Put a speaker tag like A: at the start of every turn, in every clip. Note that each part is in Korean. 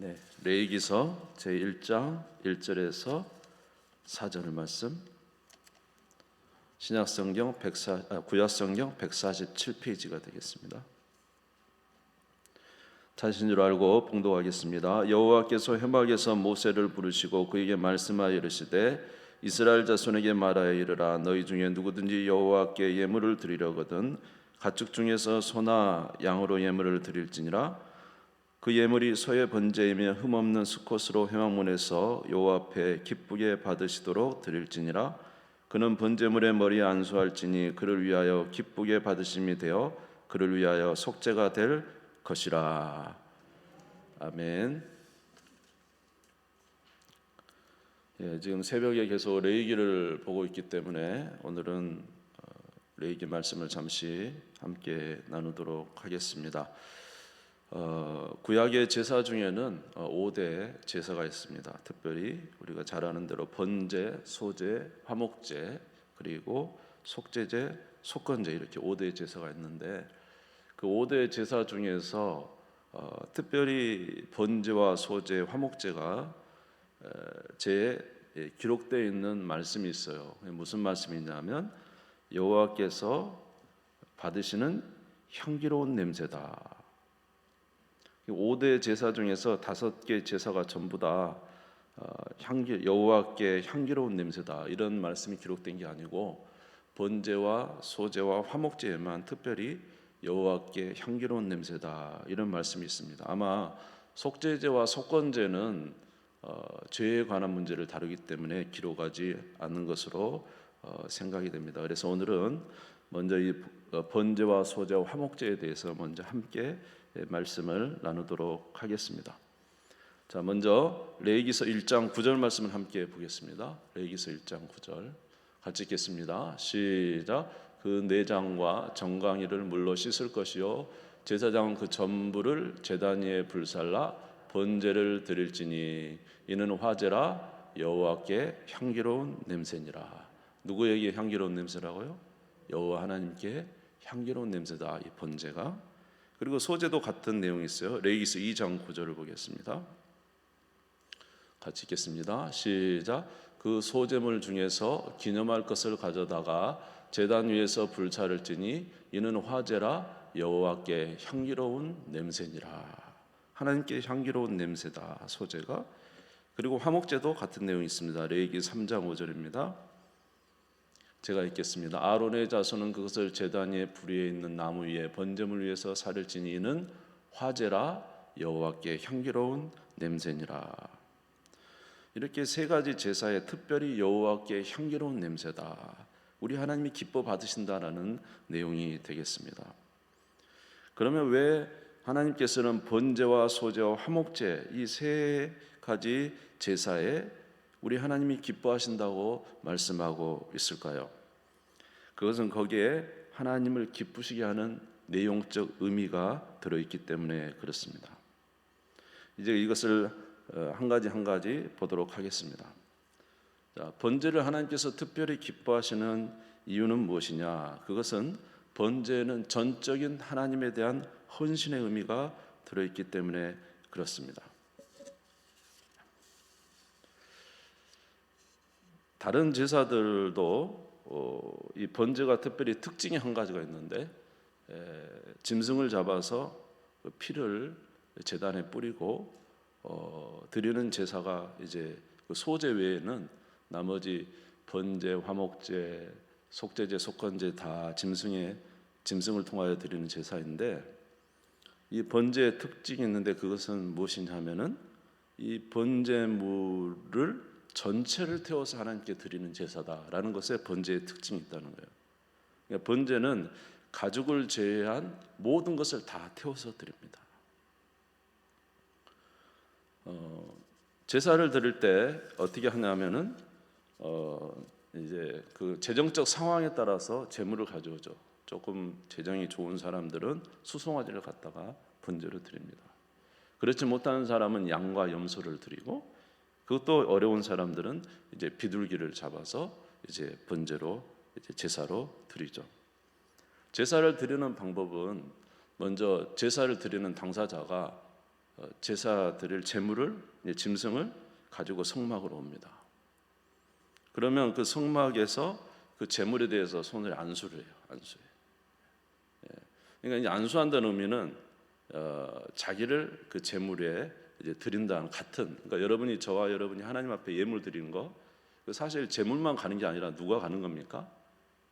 A: 네, 레위기서 제1장 1절에서 4절 말씀, 구약성경 147페이지가 되겠습니다. 자신 줄 알고 봉독하겠습니다. 여호와께서 회막에서 모세를 부르시고 그에게 말씀하여 이르시되 이스라엘 자손에게 말하여 이르라. 너희 중에 누구든지 여호와께 예물을 드리려거든 가축 중에서 소나 양으로 예물을 드릴지니라. 그 예물이 소의 번제이며 흠없는 수컷으로 회막문에서 여호와 앞에 기쁘게 받으시도록 드릴지니라. 그는 번제물의 머리에 안수할지니 그를 위하여 기쁘게 받으심이 되어 그를 위하여 속죄가 될 것이라. 아멘. 지금 새벽에 계속 레위기를 보고 있기 때문에 오늘은 레위기 말씀을 잠시 함께 나누도록 하겠습니다. 구약의 제사 중에는 5대 제사가 있습니다. 특별히 우리가 잘 아는 대로 번제, 소제, 화목제, 그리고 속죄제, 속건제 이렇게 5대 제사가 있는데 그 5대 제사 중에서 특별히 번제와 소제, 화목제가 기록되어 있는 말씀이 있어요. 무슨 말씀이냐면 여호와께서 받으시는 향기로운 냄새다. 5대 제사 중에서 5개 제사가 전부 다 여호와께 향기로운 냄새다 이런 말씀이 기록된 게 아니고 번제와 소제와 화목제에만 특별히 여호와께 향기로운 냄새다 이런 말씀이 있습니다. 아마 속죄제와 속건제는 죄에 관한 문제를 다루기 때문에 기록하지 않는 것으로 생각이 됩니다. 그래서 오늘은 먼저 이 번제와 소제와 화목제에 대해서 먼저 함께 말씀을 나누도록 하겠습니다. 자, 먼저 레위기서 1장 9절 말씀을 함께 보겠습니다. 레위기서 1장 9절 같이 읽겠습니다. 시작. 그 내장과 정강이를 물로 씻을 것이요 제사장은 그 전부를 제단 위에 불살라 번제를 드릴지니 이는 화제라 여호와께 향기로운 냄새니라. 누구에게 향기로운 냄새라고요? 여호와 하나님께 향기로운 냄새다 이 번제가. 그리고 소제도 같은 내용이 있어요. 레위기서 2장 9절을 보겠습니다. 같이 읽겠습니다. 시작. 그 소제물 중에서 기념할 것을 가져다가 제단 위에서 불차를 찌니 이는 화제라 여호와께 향기로운 냄새니라. 하나님께 향기로운 냄새다 소제가. 그리고 화목제도 같은 내용이 있습니다. 레위기 3장 5절입니다. 제가 읽겠습니다. 아론의 자손은 그것을 제단 위에 불 위에 있는 나무 위에 번제물 위에서 살을 지니 이는 화제라 여호와께 향기로운 냄새니라. 이렇게 세 가지 제사에 특별히 여호와께 향기로운 냄새다. 우리 하나님이 기뻐 받으신다라는 내용이 되겠습니다. 그러면 왜 하나님께서는 번제와 소제와 화목제 이 세 가지 제사에 우리 하나님이 기뻐하신다고 말씀하고 있을까요? 그것은 거기에 하나님을 기쁘시게 하는 내용적 의미가 들어있기 때문에 그렇습니다. 이제 이것을 한 가지 보도록 하겠습니다. 자, 번제를 하나님께서 특별히 기뻐하시는 이유는 무엇이냐? 그것은 번제는 전적인 하나님에 대한 헌신의 의미가 들어있기 때문에 그렇습니다. 다른 제사들도 이 번제가 특별히 특징이 한 가지가 있는데 짐승을 잡아서 그 피를 제단에 뿌리고 드리는 제사가 이제 그 소제 외에는 나머지 번제, 화목제, 속죄제, 속건제 다 짐승을 통하여 드리는 제사인데 이 번제의 특징이 있는데 그것은 무엇이냐면은 이 번제물을 전체를 태워서 하나님께 드리는 제사다라는 것에 번제의 특징이 있다는 거예요. 그러니까 번제는 가죽을 제외한 모든 것을 다 태워서 드립니다. 제사를 드릴 때 어떻게 하냐면은 이제 그 재정적 상황에 따라서 제물을 가져오죠. 조금 재정이 좋은 사람들은 수송아지를 갖다가 번제로 드립니다. 그렇지 못하는 사람은 양과 염소를 드리고 그것도 어려운 사람들은 이제 비둘기를 잡아서 이제 번제로 이제 제사로 드리죠. 제사를 드리는 방법은 먼저 제사를 드리는 당사자가 제사 드릴 제물을, 짐승을 가지고 성막으로 옵니다. 그러면 그 성막에서 그 제물에 대해서 손을 안수를 해요. 안수해. 그러니까 이제 안수한다는 의미는 자기를 그 제물에 이제 드린다는 같은. 그러니까 여러분이, 저와 여러분이 하나님 앞에 예물 드리는 거, 사실 제물만 가는 게 아니라 누가 가는 겁니까?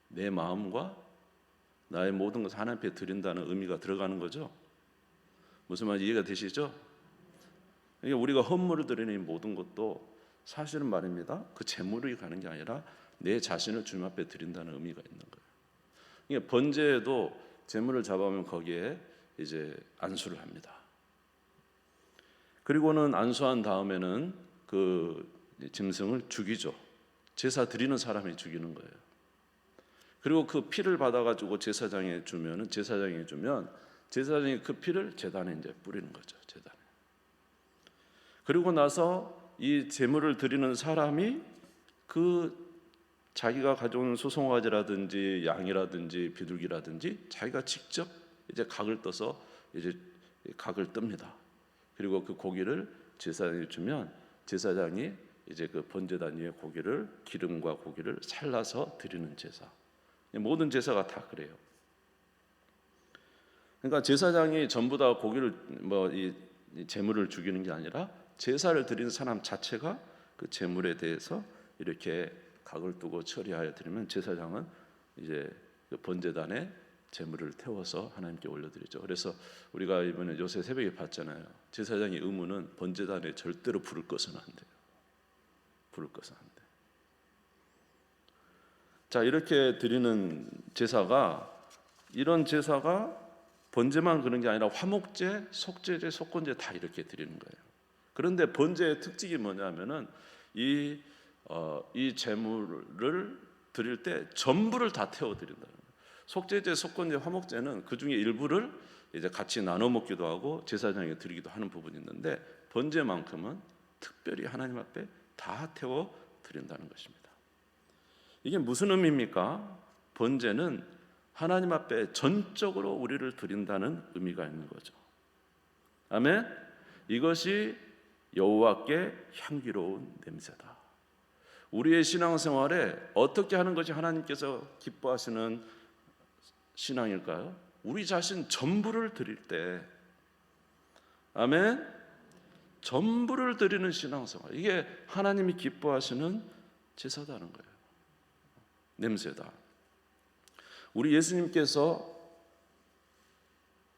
A: 내 마음과 나의 모든 것을 하나님 앞에 드린다는 의미가 들어가는 거죠. 무슨 말인지 이해가 되시죠? 그러니까 우리가 헌물을 드리는 이 모든 것도 사실은 말입니다, 그 제물이 가는 게 아니라 내 자신을 주님 앞에 드린다는 의미가 있는 거예요. 그러니까 번제에도 제물을 잡아오면 거기에 이제 안수를 합니다. 그리고는 안수한 다음에는 그 짐승을 죽이죠. 제사 드리는 사람이 죽이는 거예요. 그리고 그 피를 받아가지고 제사장에 주면 제사장이 그 피를 제단에 이제 뿌리는 거죠. 제단에. 그리고 나서 이 제물을 드리는 사람이 그 자기가 가져온 소송아지라든지 양이라든지 비둘기라든지 자기가 직접 이제 각을 떠서 이제 각을 뜹니다. 그리고 그 고기를 제사장에 주면 제사장이 이제 그 번제단 위에 고기를, 기름과 고기를 살라서 드리는 제사. 모든 제사가 다 그래요. 그러니까 제사장이 전부 다 고기를 이 제물을 죽이는 게 아니라 제사를 드리는 사람 자체가 그 제물에 대해서 이렇게 각을 두고 처리하여 드리면 제사장은 이제 그 번제단에 제물을 태워서 하나님께 올려드리죠. 그래서 우리가 이번에 요새 새벽에 봤잖아요. 제사장의 의무는 번제단에 절대로 불을 꺼서는 안 돼요. 불을 꺼서 안 돼. 자, 이렇게 드리는 제사가, 이런 제사가 번제만 그런 게 아니라 화목제, 속죄제, 속건제 다 이렇게 드리는 거예요. 그런데 번제의 특징이 뭐냐면은 이 제물을 드릴 때 전부를 다 태워 드린다는 거예요. 속죄제, 속건제, 화목제는 그 중에 일부를 이제 같이 나눠 먹기도 하고 제사장에 드리기도 하는 부분이 있는데, 번제만큼은 특별히 하나님 앞에 다 태워 드린다는 것입니다. 이게 무슨 의미입니까? 번제는 하나님 앞에 전적으로 우리를 드린다는 의미가 있는 거죠. 아멘. 이것이 여호와께 향기로운 냄새다. 우리의 신앙생활에 어떻게 하는 것이 하나님께서 기뻐하시는 신앙일까요? 우리 자신 전부를 드릴 때, 아멘, 전부를 드리는 신앙생활, 이게 하나님이 기뻐하시는 제사다는 거예요. 냄새다. 우리 예수님께서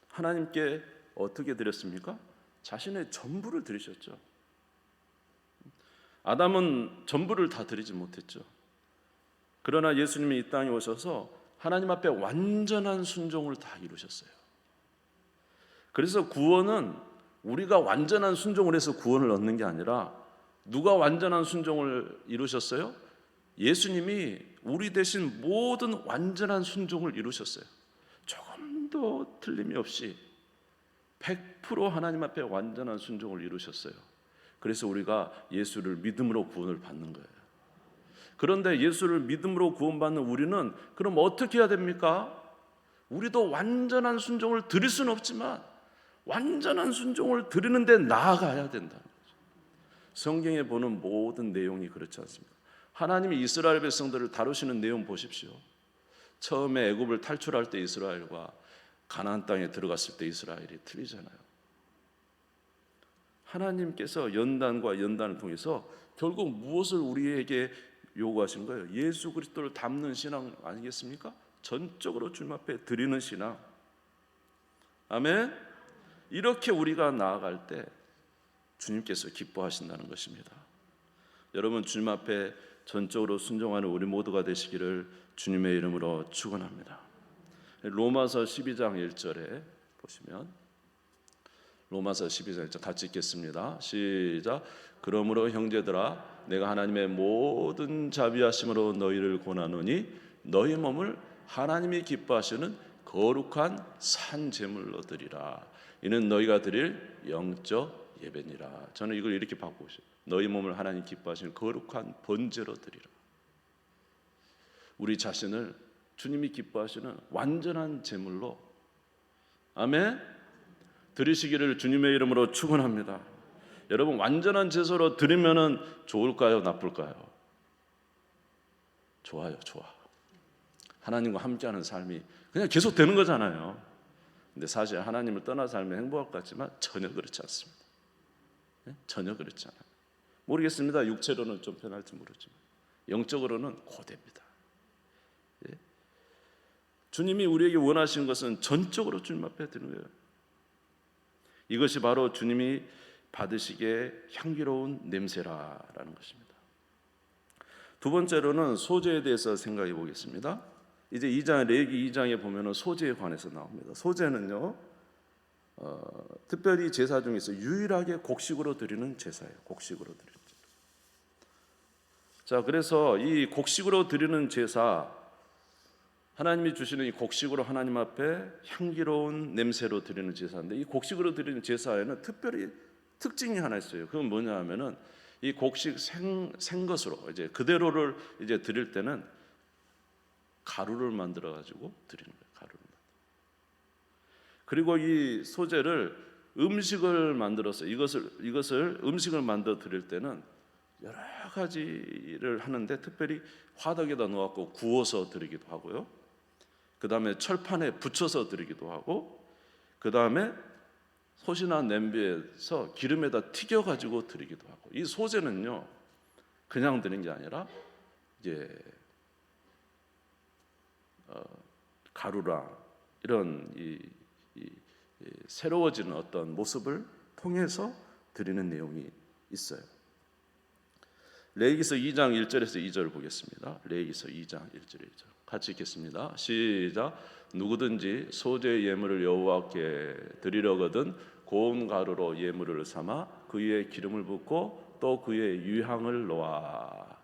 A: 하나님께 어떻게 드렸습니까? 자신의 전부를 드리셨죠. 아담은 전부를 다 드리지 못했죠. 그러나 예수님이 이 땅에 오셔서 하나님 앞에 완전한 순종을 다 이루셨어요. 그래서 구원은 우리가 완전한 순종을 해서 구원을 얻는 게 아니라, 누가 완전한 순종을 이루셨어요? 예수님이 우리 대신 모든 완전한 순종을 이루셨어요. 조금도 틀림이 없이 100% 하나님 앞에 완전한 순종을 이루셨어요. 그래서 우리가 예수를 믿음으로 구원을 받는 거예요. 그런데 예수를 믿음으로 구원받는 우리는 그럼 어떻게 해야 됩니까? 우리도 완전한 순종을 드릴 수는 없지만 완전한 순종을 드리는 데 나아가야 된다는 거죠. 성경에 보는 모든 내용이 그렇지 않습니까? 하나님이 이스라엘 백성들을 다루시는 내용 보십시오. 처음에 애굽을 탈출할 때 이스라엘과 가나안 땅에 들어갔을 때 이스라엘이 틀리잖아요. 하나님께서 연단과 연단을 통해서 결국 무엇을 우리에게 요구하신 거예요? 예수 그리스도를 닮는 신앙 아니겠습니까? 전적으로 주님 앞에 드리는 신앙. 아멘. 이렇게 우리가 나아갈 때 주님께서 기뻐하신다는 것입니다. 여러분, 주님 앞에 전적으로 순종하는 우리 모두가 되시기를 주님의 이름으로 축원합니다. 로마서 12장 1절에 보시면, 로마서 12장 1절 같이 읽겠습니다. 시작. 그러므로 형제들아, 내가 하나님의 모든 자비하심으로 너희를 권하노니 너희 몸을 하나님이 기뻐하시는 거룩한 산 제물로 드리라. 이는 너희가 드릴 영적 예배니라. 저는 이걸 이렇게 바꾸고 싶어요. 너희 몸을 하나님 기뻐하시는 거룩한 번제로 드리라. 우리 자신을 주님이 기뻐하시는 완전한 제물로, 아멘, 드리시기를 주님의 이름으로 축원합니다. 여러분, 완전한 제사로 드리면은 좋을까요, 나쁠까요? 좋아요, 좋아. 하나님과 함께하는 삶이 그냥 계속 되는 거잖아요. 근데 사실 하나님을 떠나 살면 행복할 것 같지만 전혀 그렇지 않습니다. 전혀 그렇지 않아요. 모르겠습니다. 육체로는 좀 편할지 모르지만 영적으로는 고됩니다. 주님이 우리에게 원하시는 것은 전적으로 주님 앞에 드리는 거예요. 이것이 바로 주님이 받으시기에 향기로운 냄새라는 것입니다. 두 번째로는 소재에 대해서 생각해 보겠습니다. 이제 2장, 레위기 2장에 보면은 소재에 관해서 나옵니다. 소재는요, 특별히 제사 중에서 유일하게 곡식으로 드리는 제사예요. 곡식으로 드리는 제사. 자, 그래서 이 곡식으로 드리는 제사, 하나님이 주시는 이 곡식으로 하나님 앞에 향기로운 냄새로 드리는 제사인데, 이 곡식으로 드리는 제사에는 특별히 특징이 하나 있어요. 그건 뭐냐 하면은 이 곡식 생것으로 이제 그대로를 이제 드릴 때는 가루를 만들어 가지고 드리는 거예요. 가루를. 그리고 이 소재를 음식을 만들어서 이것을 음식을 만들어 드릴 때는 여러 가지를 하는데 특별히 화덕에다 넣어갖고 구워서 드리기도 하고요. 그 다음에 철판에 붙여서 드리기도 하고, 그 다음에 솥이나 냄비에서 기름에다 튀겨가지고 드리기도 하고. 이 소재는요, 그냥 드리는 게 아니라 이제 가루랑 이런 이 새로워지는 어떤 모습을 통해서 드리는 내용이 있어요. 레위기서 2장 1절에서 2절을 보겠습니다. 레위기서 2장 1절 2절 같이 읽겠습니다. 시작. 누구든지 소재 예물을 여호와께 드리려거든 고운 가루로 예물을 삼아 그 위에 기름을 붓고 또 그 위에 유향을 놓아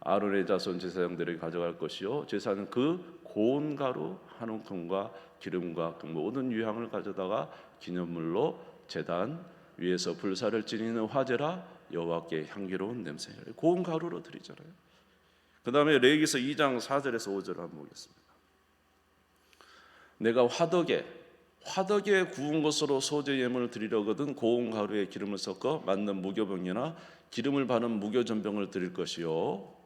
A: 아론의 자손 제사장들에게 가져갈 것이요 제사는 그 고운 가루 한 움큼과 기름과 그 모든 유향을 가져다가 기념물로 제단 위에서 불사를 지니는 화제라 여호와께 향기로운 냄새. 고운 가루로 드리잖아요. 그 다음에 레위기서 2장 4절에서 5절을 한번 보겠습니다. 내가 화덕에 구운 것으로 소재 예물을 드리려거든 고운 가루에 기름을 섞어 만든 무교병이나 기름을 바른 무교전병을 드릴 것이요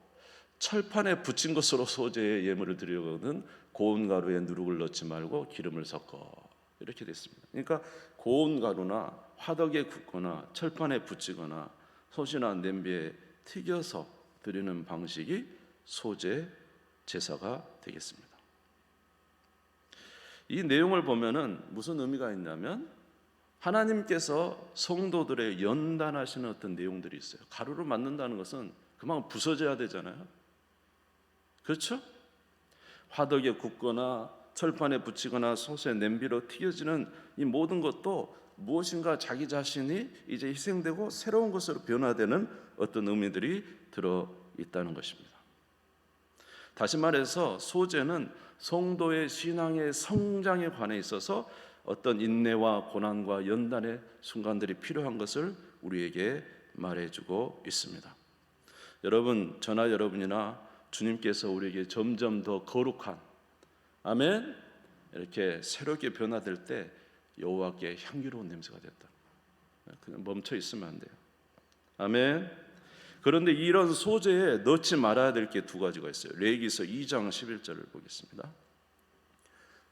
A: 철판에 붙인 것으로 소재의 예물을 드리려거든 고운 가루에 누룩을 넣지 말고 기름을 섞어. 이렇게 됐습니다. 그러니까 고운 가루나 화덕에 굽거나 철판에 붙이거나 솥이나 냄비에 튀겨서 드리는 방식이 소재 제사가 되겠습니다. 이 내용을 보면은 무슨 의미가 있냐면 하나님께서 성도들의 연단하시는 어떤 내용들이 있어요. 가루를 만든다는 것은 그만큼 부서져야 되잖아요. 그렇죠? 화덕에 굽거나 철판에 붙이거나 솥에 냄비로 튀겨지는 이 모든 것도 무엇인가 자기 자신이 이제 희생되고 새로운 것으로 변화되는 어떤 의미들이 들어 있다는 것입니다. 다시 말해서 소재는 성도의 신앙의 성장에 관해 있어서 어떤 인내와 고난과 연단의 순간들이 필요한 것을 우리에게 말해주고 있습니다. 여러분, 저나 여러분이나 주님께서 우리에게 점점 더 거룩한 아멘 이렇게 새롭게 변화될 때 여호와께 향기로운 냄새가 됐다. 그냥 멈춰 있으면 안 돼요. 아멘. 그런데 이런 소재에 넣지 말아야 될 게 두 가지가 있어요. 레위기서 2장 11절을 보겠습니다.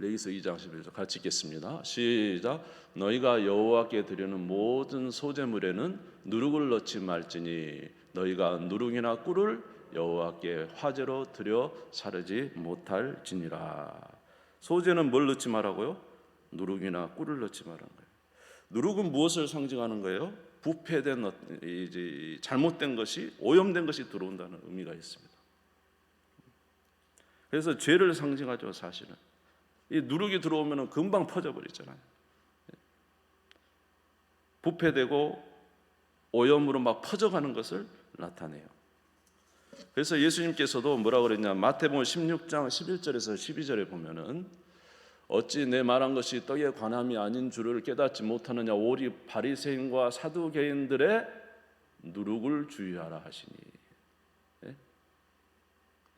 A: 레위기서 2장 11절 같이 읽겠습니다. 시작. 너희가 여호와께 드리는 모든 소재물에는 누룩을 넣지 말지니 너희가 누룩이나 꿀을 여호와께 화제로 드려 사르지 못할지니라. 소재는 뭘 넣지 말라고요? 누룩이나 꿀을 넣지 말라는 거예요. 누룩은 무엇을 상징하는 거예요? 부패된 이제 잘못된 것이 오염된 것이 들어온다는 의미가 있습니다. 그래서 죄를 상징하죠. 사실은 이 누룩이 들어오면 금방 퍼져버리잖아요. 부패되고 오염으로 막 퍼져가는 것을 나타내요. 그래서 예수님께서도 뭐라고 그랬냐? 마태복음 16장 11절에서 12절에 보면은 어찌 내 말한 것이 떡에 관함이 아닌 줄을 깨닫지 못하느냐? 오리 바리새인과 사두개인들의 누룩을 주의하라 하시니.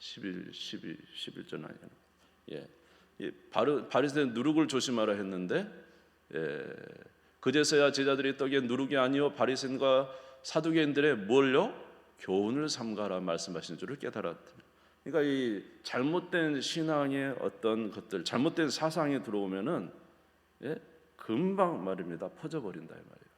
A: 11절 아니에요. 바리새인 누룩을 조심하라 했는데 그제서야 제자들이 떡에 누룩이 아니요 바리새인과 사두개인들의 뭘요? 교훈을 삼가라 말씀하신 줄을 깨달았다. 그러니까 이 잘못된 신앙의 어떤 것들, 잘못된 사상이 들어오면은 금방 말입니다. 퍼져버린다 이 말이에요.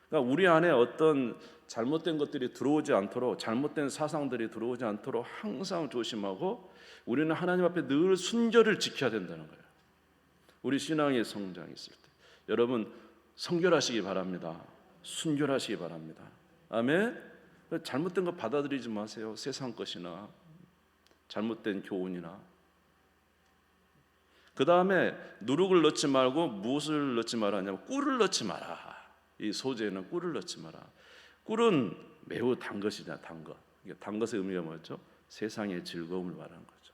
A: 그러니까 우리 안에 어떤 잘못된 것들이 들어오지 않도록, 잘못된 사상들이 들어오지 않도록 항상 조심하고 우리는 하나님 앞에 늘 순결을 지켜야 된다는 거예요. 우리 신앙의 성장이 있을 때 여러분 성결하시기 바랍니다. 순결하시기 바랍니다. 아멘. 잘못된 거 받아들이지 마세요. 세상 것이나 잘못된 교훈이나. 그 다음에 누룩을 넣지 말고 무엇을 넣지 말았냐면 꿀을 넣지 마라. 이 소재에는 꿀을 넣지 마라. 꿀은 매우 단 것이냐, 단 것. 단 것의 의미가 뭐죠? 세상의 즐거움을 말하는 거죠.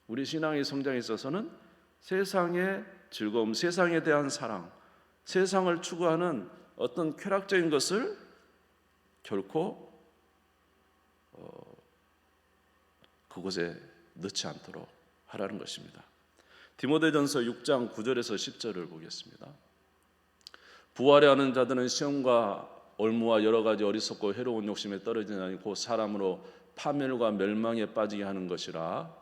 A: 우리 신앙의 성장에 있어서는 세상의 즐거움, 세상에 대한 사랑, 세상을 추구하는 어떤 쾌락적인 것을 결코 그곳에 넣지 않도록 하라는 것입니다. 디모데전서 6장 9절에서 10절을 보겠습니다. 부활해 하는 자들은 시험과 올무와 여러 가지 어리석고 해로운 욕심에 떨어지나니 곧 사람으로 파멸과 멸망에 빠지게 하는 것이라.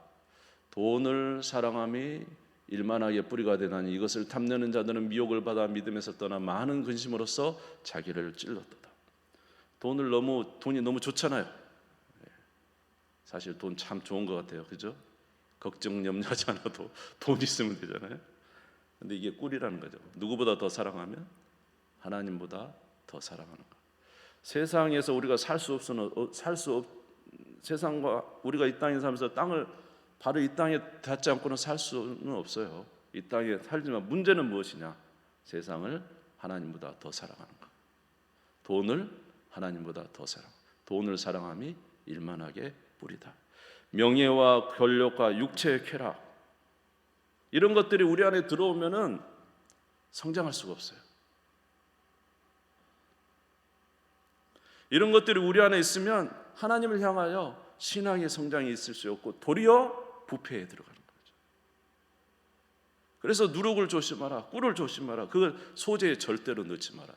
A: 돈을 사랑함이 일만하게 뿌리가 되나니 이것을 탐내는 자들은 미혹을 받아 믿음에서 떠나 많은 근심으로써 자기를 찔렀도다. 돈이 너무 좋잖아요. 사실 돈 참 좋은 것 같아요, 그죠? 걱정 염려하지 않아도 돈 있으면 되잖아요. 근데 이게 꿀이라는 거죠. 누구보다 더 사랑하면 하나님보다 더 사랑하는 것. 세상에서 우리가 세상과 우리가 이 땅에 살면서 땅을 바로 이 땅에 닿지 않고는 살 수는 없어요. 이 땅에 살지만 문제는 무엇이냐? 세상을 하나님보다 더 사랑하는 것. 돈을 하나님보다 더 사랑. 돈을 사랑함이 일만하게 뿌리다. 명예와 권력과 육체의 쾌락, 이런 것들이 우리 안에 들어오면은 성장할 수가 없어요. 이런 것들이 우리 안에 있으면 하나님을 향하여 신앙의 성장이 있을 수 없고 도리어 부패에 들어가는 거죠. 그래서 누룩을 조심하라, 꿀을 조심하라. 그걸 소재에 절대로 넣지 말아요.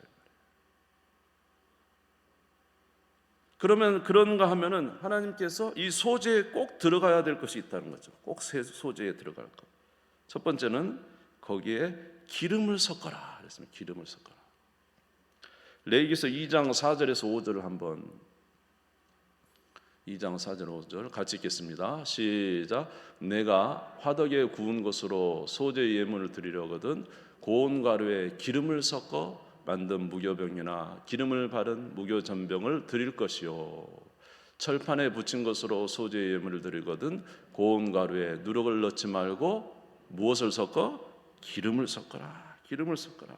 A: 그러면 그런가 하면은 하나님께서 이 소재에 꼭 들어가야 될 것이 있다는 거죠. 꼭 소재에 들어갈 것. 첫 번째는 거기에 기름을 섞어라 그랬습니다. 기름을 섞어라. 레위기서 2장 4절에서 5절을 한번 2장 4절 5절 같이 읽겠습니다. 시작. 내가 화덕에 구운 것으로 소재 예물을 드리려거든 고운 가루에 기름을 섞어 만든 무교병이나 기름을 바른 무교전병을 드릴 것이요 철판에 붙인 것으로 소재 예물을 드리거든 고운 가루에 누룩을 넣지 말고 무엇을 섞어? 기름을 섞어라. 기름을 섞어라.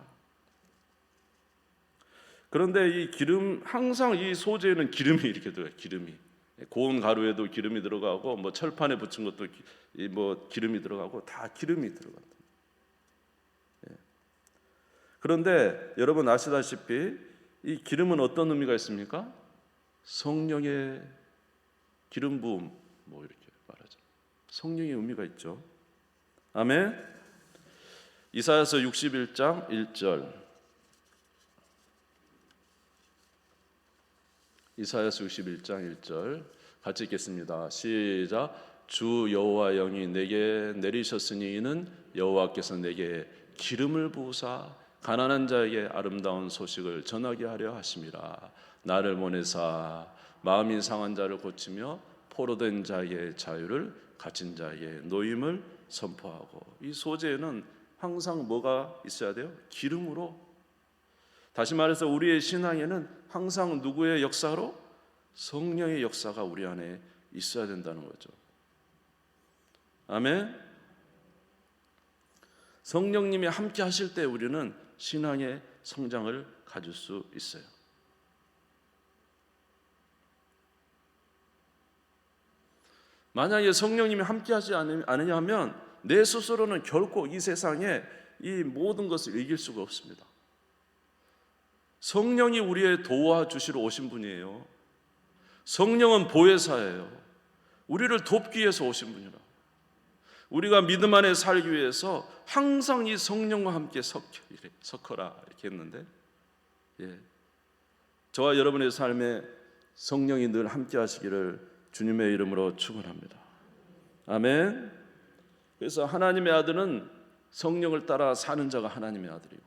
A: 그런데 이 기름, 항상 이 소재에는 기름이 이렇게 들어가요. 기름이 고운 가루에도 기름이 들어가고 뭐 철판에 붙인 것도 뭐 기름이 들어가고 다 기름이 들어간다. 그런데 여러분 아시다시피 이 기름은 어떤 의미가 있습니까? 성령의 기름 부음, 뭐 이렇게 말하죠. 성령의 의미가 있죠. 아멘. 이사야서 61장 1절. 이사야서 61장 1절 같이 읽겠습니다. 시작. 주 여호와 영이 내게 내리셨으니 이는 여호와께서 내게 기름을 부으사 가난한 자에게 아름다운 소식을 전하게 하려 하심이라. 나를 보내사 마음이 상한 자를 고치며 포로된 자에게 자유를 갇힌 자에게 노임을 선포하고. 이 소재에는 항상 뭐가 있어야 돼요? 기름으로. 다시 말해서 우리의 신앙에는 항상 누구의 역사로? 성령의 역사가 우리 안에 있어야 된다는 거죠. 아멘. 성령님이 함께 하실 때 우리는 신앙의 성장을 가질 수 있어요. 만약에 성령님이 함께 하지 않으냐 하면 내 스스로는 결코 이 세상에 이 모든 것을 이길 수가 없습니다. 성령이 우리의 도와주시러 오신 분이에요. 성령은 보혜사예요. 우리를 돕기 위해서 오신 분이라. 우리가 믿음 안에 살기 위해서 항상 이 성령과 함께 섞어라 이렇게 했는데, 저와 여러분의 삶에 성령이 늘 함께 하시기를 주님의 이름으로 축원합니다. 아멘. 그래서 하나님의 아들은 성령을 따라 사는 자가 하나님의 아들이고,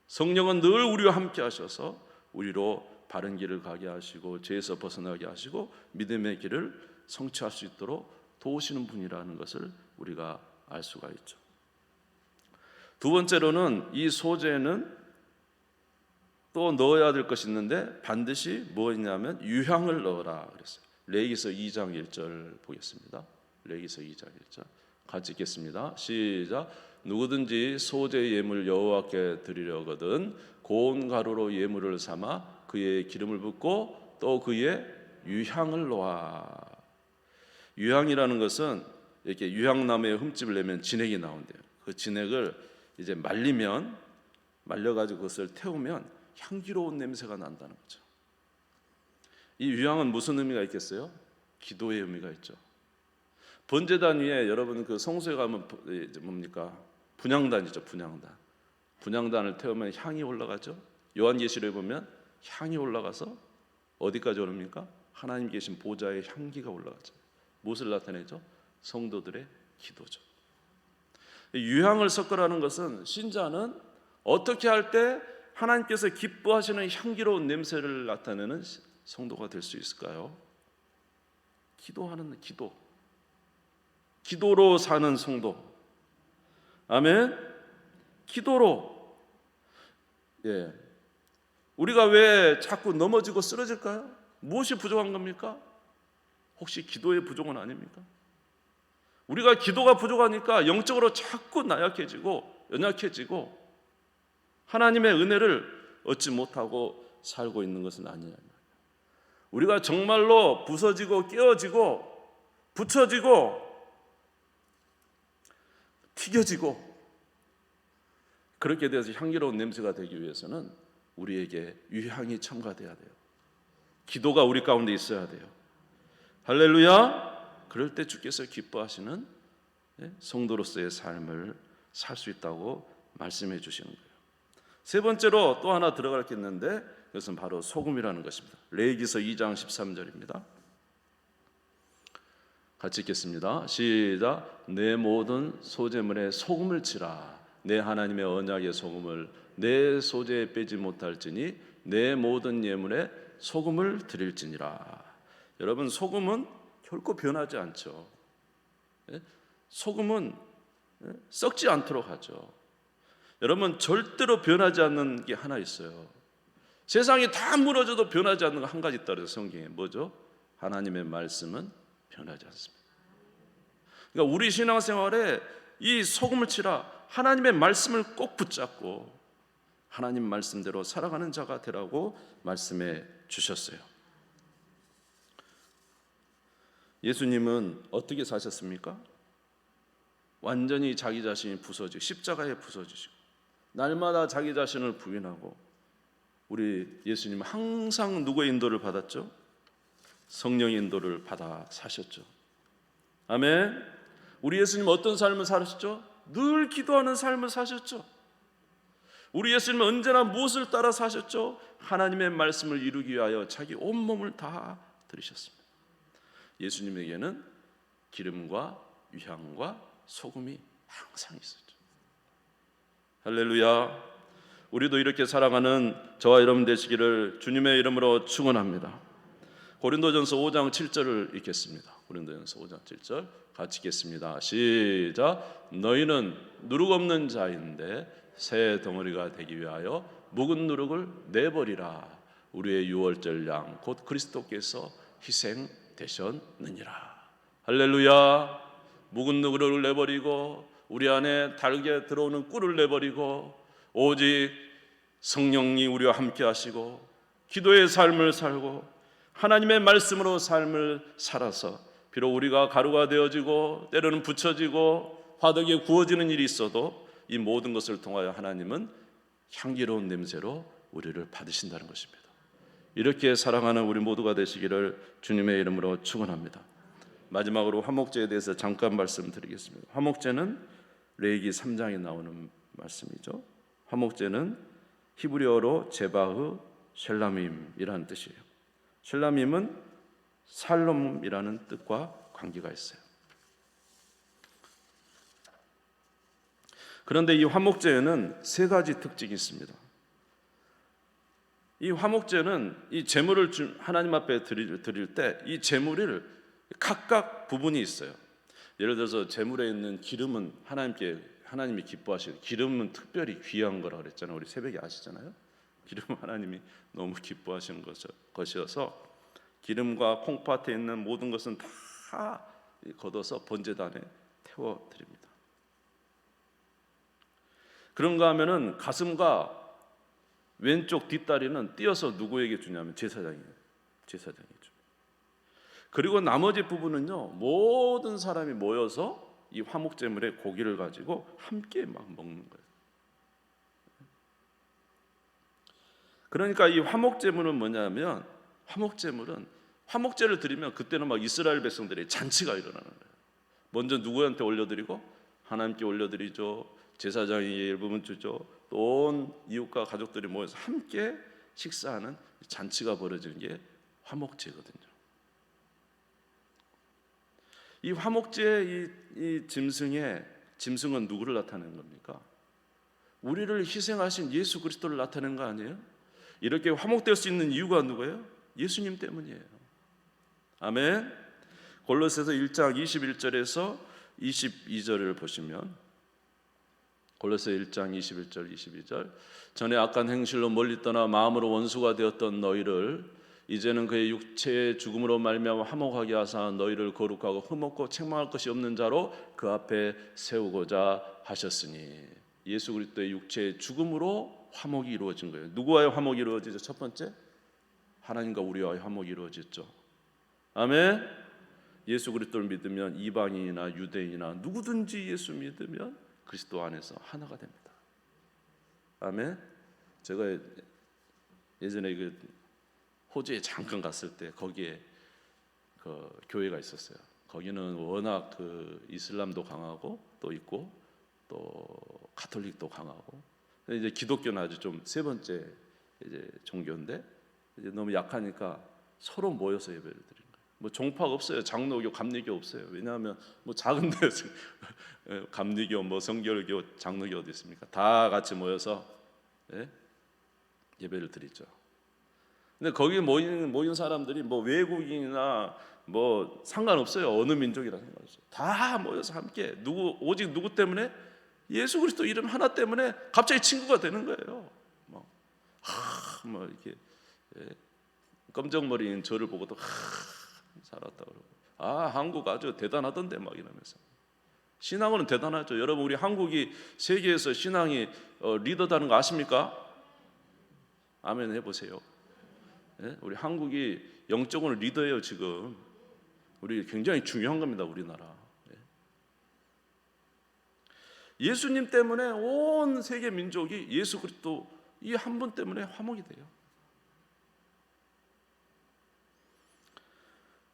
A: 성령은 늘 우리와 함께 하셔서 우리로 바른 길을 가게 하시고 죄에서 벗어나게 하시고 믿음의 길을 성취할 수 있도록 도우시는 분이라는 것을 우리가 알 수가 있죠. 두 번째로는 이 소재는 또 넣어야 될 것이 있는데 반드시 뭐였냐면 유향을 넣어라 그랬어요. 레위기서 2장 1절 보겠습니다. 레위기서 2장 1절 같이 읽겠습니다. 시작. 누구든지 소재 예물 여호와께 드리려거든 고운 가루로 예물을 삼아 그의 기름을 붓고 또 그의 유향을 놓아. 유향이라는 것은 이렇게 유향나무에 흠집을 내면 진액이 나온대요. 그 진액을 이제 말려가지고 그것을 태우면 향기로운 냄새가 난다는 거죠. 이 유향은 무슨 의미가 있겠어요? 기도의 의미가 있죠. 번제단 위에 여러분 그 성소에 가면 이제 뭡니까? 분향단이죠. 분향단을 태우면 향이 올라가죠. 요한계시록에 보면 향이 올라가서 어디까지 오릅니까? 하나님 계신 보좌의 향기가 올라가죠. 무엇을 나타내죠? 성도들의 기도죠. 유향을 섞으라는 것은 신자는 어떻게 할 때 하나님께서 기뻐하시는 향기로운 냄새를 나타내는 성도가 될 수 있을까요? 기도하는 기도로 사는 성도. 아멘. 기도로. 우리가 왜 자꾸 넘어지고 쓰러질까요? 무엇이 부족한 겁니까? 혹시 기도의 부족은 아닙니까? 우리가 기도가 부족하니까 영적으로 자꾸 나약해지고 연약해지고 하나님의 은혜를 얻지 못하고 살고 있는 것은 아니에요. 우리가 정말로 부서지고 깨어지고 붙여지고 튀겨지고 그렇게 돼서 향기로운 냄새가 되기 위해서는 우리에게 유향이 첨가돼야 돼요. 기도가 우리 가운데 있어야 돼요. 할렐루야. 그럴 때 주께서 기뻐하시는 성도로서의 삶을 살 수 있다고 말씀해 주시는 거예요. 세 번째로 또 하나 들어갈 게 있는데 그것은 바로 소금이라는 것입니다. 레위기서 2장 13절입니다. 같이 읽겠습니다. 시작. 내 모든 소재물에 소금을 치라. 내 하나님의 언약의 소금을 내 소재에 빼지 못할지니 내 모든 예물에 소금을 드릴지니라. 여러분, 소금은 결코 변하지 않죠. 소금은 썩지 않도록 하죠. 여러분, 절대로 변하지 않는 게 하나 있어요. 세상이 다 무너져도 변하지 않는 거 한 가지 있다 그래서 성경에 뭐죠? 하나님의 말씀은 변하지 않습니다. 그러니까 우리 신앙생활에 이 소금을 치라, 하나님의 말씀을 꼭 붙잡고 하나님 말씀대로 살아가는 자가 되라고 말씀해 주셨어요. 예수님은 어떻게 사셨습니까? 완전히 자기 자신이 부서지고 십자가에 부서지시고 날마다 자기 자신을 부인하고, 우리 예수님은 항상 누구의 인도를 받았죠? 성령의 인도를 받아 사셨죠. 아멘. 우리 예수님은 어떤 삶을 사셨죠? 늘 기도하는 삶을 사셨죠. 우리 예수님은 언제나 무엇을 따라 사셨죠? 하나님의 말씀을 이루기 위하여 자기 온몸을 다 들이셨습니다. 예수님에게는 기름과 유향과 소금이 항상 있었죠. 할렐루야. 우리도 이렇게 살아가는 저와 여러분 되시기를 주님의 이름으로 축원합니다. 고린도전서 5장 7절을 읽겠습니다. 고린도전서 5장 7절 같이 읽겠습니다. 시작. 너희는 누룩 없는 자인데 새 덩어리가 되기 위하여 묵은 누룩을 내버리라. 우리의 유월절 양 곧 그리스도께서 희생되셨느니라. 할렐루야. 묵은 누룩을 내버리고 우리 안에 달게 들어오는 꿀을 내버리고 오직 성령이 우리와 함께 하시고 기도의 삶을 살고 하나님의 말씀으로 삶을 살아서 비록 우리가 가루가 되어지고 때로는 붙여지고 화덕에 구워지는 일이 있어도 이 모든 것을 통하여 하나님은 향기로운 냄새로 우리를 받으신다는 것입니다. 이렇게 사랑하는 우리 모두가 되시기를 주님의 이름으로 축원합니다. 마지막으로 화목제에 대해서 잠깐 말씀드리겠습니다. 화목제는 레위기 3장에 나오는 말씀이죠. 화목제는 히브리어로 제바흐 쉘라밈이라는 뜻이에요. 쉘라밈은 살롬이라는 뜻과 관계가 있어요. 그런데 이 화목제에는 세 가지 특징이 있습니다. 이 화목제는 이 제물을 하나님 앞에 드릴 때 이 제물을 각각 부분이 있어요. 예를 들어서 제물에 있는 기름은 하나님이 기뻐하시는, 기름은 특별히 귀한 거라 그랬잖아요. 우리 새벽에 아시잖아요. 기름은 하나님이 너무 기뻐하시는 것이어서 기름과 콩팥에 있는 모든 것은 다 걷어서 번제단에 태워 드립니다. 그런가 하면은 가슴과 왼쪽 뒷다리는 띄어서 누구에게 주냐면 제사장이에요. 제사장이 줍니다. 그리고 나머지 부분은요, 모든 사람이 모여서 이 화목제물의 고기를 가지고 함께 막 먹는 거예요. 그러니까 이 화목제물은 뭐냐면, 화목제를 드리면 그때는 막 이스라엘 백성들의 잔치가 일어나는 거예요. 먼저 누구한테 올려드리고 하나님께 올려드리죠. 제사장이 일부분 주죠. 또 온 이웃과 가족들이 모여서 함께 식사하는 잔치가 벌어지는 게 화목제거든요. 이 화목제의 이 짐승은 누구를 나타내는 겁니까? 우리를 희생하신 예수 그리스도를 나타내는 거 아니에요? 이렇게 화목될 수 있는 이유가 누구예요? 예수님 때문이에요. 아멘. 골로새서 1장 21절에서 22절을 보시면, 골로새 1장 21절 22절, 전에 악한 행실로 멀리 떠나 마음으로 원수가 되었던 너희를 이제는 그의 육체의 죽음으로 말미암아 화목하게 하사 너희를 거룩하고 흠없고 책망할 것이 없는 자로 그 앞에 세우고자 하셨으니. 예수 그리스도의 육체의 죽음으로 화목이 이루어진 거예요. 누구와의 화목이 이루어지죠? 첫 번째, 하나님과 우리와의 화목이 이루어졌죠. 아멘. 예수 그리스도를 믿으면 이방인이나 유대인이나 누구든지 예수 믿으면 그리스도 안에서 하나가 됩니다. 아멘. 제가 예전에 호주에 잠깐 갔을 때 거기에 그 교회가 있었어요. 거기는 워낙 이슬람도 강하고 또 있고 또 가톨릭도 강하고, 이제 기독교는 아주 좀 세 번째 이제 종교인데, 이제 너무 약하니까 서로 모여서 예배를 드리는 거예요. 뭐 종파가 없어요. 장로교, 감리교 없어요. 왜냐하면 뭐 작은 데서 감리교, 뭐 성결교, 장로교 어디 있습니까? 다 같이 모여서 예배를 드리죠. 근데 거기 모인 사람들이 뭐 외국인이나 뭐 상관없어요. 어느 민족이라 상관없어요. 다 모여서 함께 오직 누구 때문에? 예수 그리스도 이름 하나 때문에 갑자기 친구가 되는 거예요. 뭐 이렇게 검정머리인 저를 보고도 살았다 그러고, 한국 아주 대단하던데 막 이러면서. 신앙은 대단하죠. 여러분, 우리 한국이 세계에서 신앙이 리더다는 거 아십니까? 아멘 해보세요. 우리 한국이 영적으로 리더예요. 지금 우리 굉장히 중요한 겁니다. 우리나라. 예수님 때문에 온 세계 민족이 예수 그리스도 이 한 분 때문에 화목이 돼요.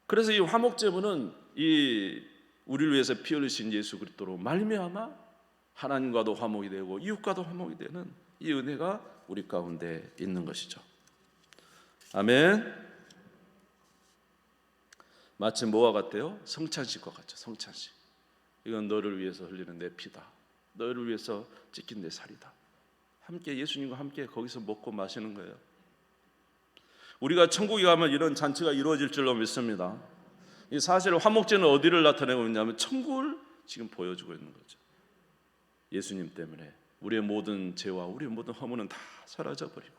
A: 그래서 이 화목제물은 이 우리를 위해서 피 흘리신 예수 그리스도로 말미암아 하나님과도 화목이 되고 이웃과도 화목이 되는 이 은혜가 우리 가운데 있는 것이죠. 아멘. 마치 뭐와 같아요? 성찬식과 같죠. 성찬식. 이건 너를 위해서 흘리는 내 피다. 너를 위해서 찢긴 내 살이다. 함께 예수님과 함께 거기서 먹고 마시는 거예요. 우리가 천국에 가면 이런 잔치가 이루어질 줄로 믿습니다. 이 사실 화목제는 어디를 나타내고 있냐면 천국을 지금 보여주고 있는 거죠. 예수님 때문에 우리의 모든 죄와 우리의 모든 허물은 다 사라져버리고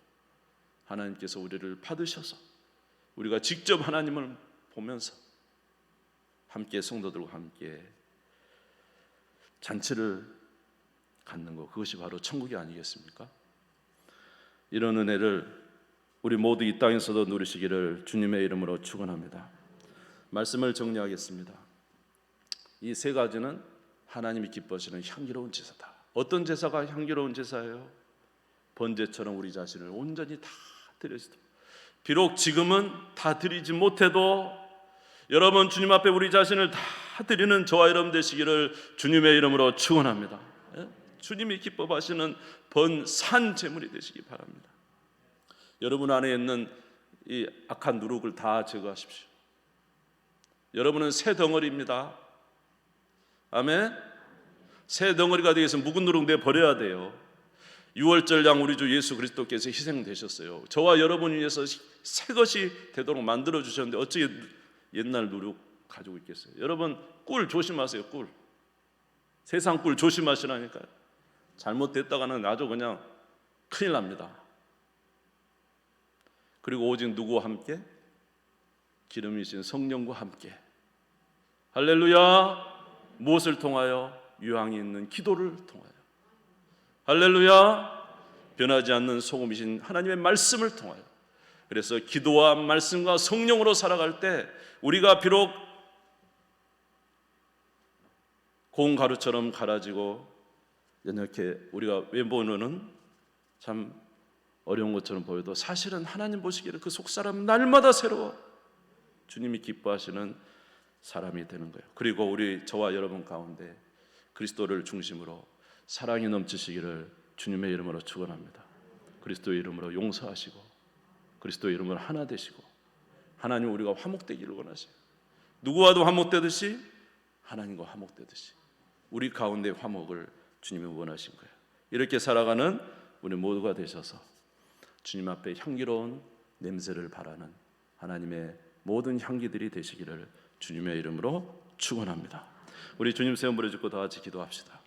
A: 하나님께서 우리를 받으셔서 우리가 직접 하나님을 보면서 함께 성도들과 함께 잔치를 갖는 것, 그것이 바로 천국이 아니겠습니까? 이런 은혜를 우리 모두 이 땅에서도 누리시기를 주님의 이름으로 축원합니다. 말씀을 정리하겠습니다. 이 세 가지는 하나님이 기뻐하시는 향기로운 제사다. 어떤 제사가 향기로운 제사예요? 번제처럼 우리 자신을 온전히 다 드려주다. 비록 지금은 다 드리지 못해도 여러분 주님 앞에 우리 자신을 다 드리는 저와 여러분 되시기를 주님의 이름으로 축원합니다. 주님이 기뻐하시는 번산 제물이 되시기 바랍니다. 여러분 안에 있는 이 악한 누룩을 다 제거하십시오. 여러분은 새 덩어리입니다. 아멘. 새 덩어리가 되기 위해서 묵은 누룩 내버려야 돼요. 6월절 양 우리 주 예수 그리스도께서 희생되셨어요. 저와 여러분 위해서 새 것이 되도록 만들어 주셨는데 어찌 옛날 누룩 가지고 있겠어요? 여러분 꿀 조심하세요. 꿀, 세상 꿀 조심하시라니까요. 잘못됐다가는 아주 그냥 큰일 납니다. 그리고 오직 누구와 함께? 기름이신 성령과 함께. 할렐루야. 무엇을 통하여? 유황이 있는 기도를 통하여. 할렐루야. 변하지 않는 소금이신 하나님의 말씀을 통하여. 그래서 기도와 말씀과 성령으로 살아갈 때 우리가 비록 고운 가루처럼 갈아지고 연약해 우리가 외모는 참 어려운 것처럼 보여도 사실은 하나님 보시기에 그 속사람은 날마다 새로워 주님이 기뻐하시는 사람이 되는 거예요. 그리고 우리 저와 여러분 가운데 그리스도를 중심으로 사랑이 넘치시기를 주님의 이름으로 축원합니다. 그리스도의 이름으로 용서하시고 그리스도의 이름으로 하나 되시고 하나님 우리가 화목되기를 원하세요. 누구와도 화목되듯이 하나님과 화목되듯이 우리 가운데 화목을 주님이 원하신 거예요. 이렇게 살아가는 우리 모두가 되셔서 주님 앞에 향기로운 냄새를 바라는 하나님의 모든 향기들이 되시기를 주님의 이름으로 축원합니다. 우리 주님 세움 부르짖고 다 같이 기도합시다.